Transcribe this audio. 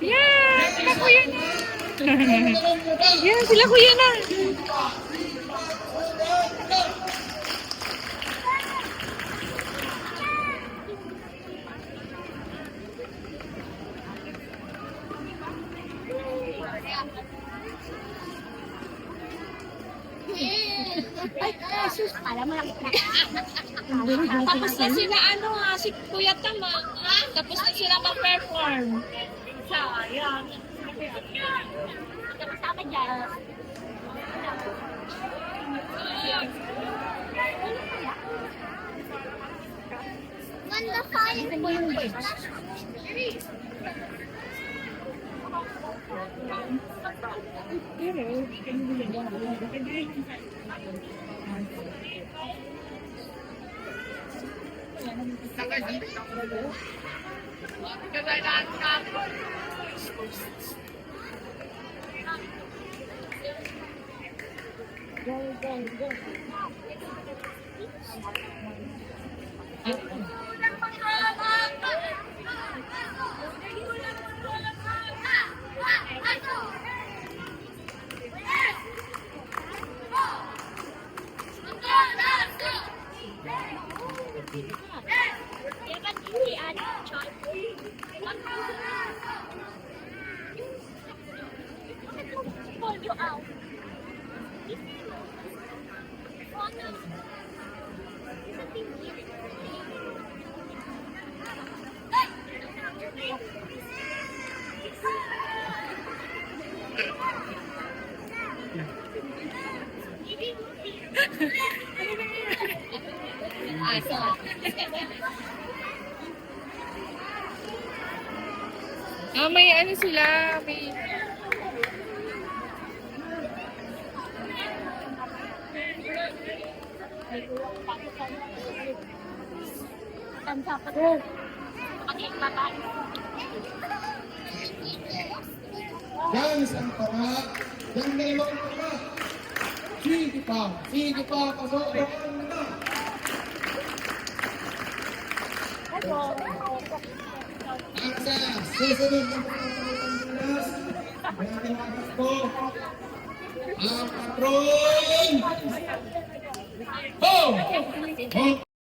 Yan! Sila kuya na! Yan! Sila kuya na! Ay, Jesus, alam mo lang. Tapos na sila si Kuya Tama. Tapos na sila mag-perform. Sayang. Kasama dyan. Ganda kaya mo yung birds. May ano sila, may... Tansa pa doon. Pagiging babae. Guys, ang tara. Yan na yung mga tara. Sige pa, pasok na na. At sa susunod na Pilipinas, maraming atas ko, ang patron! Ho!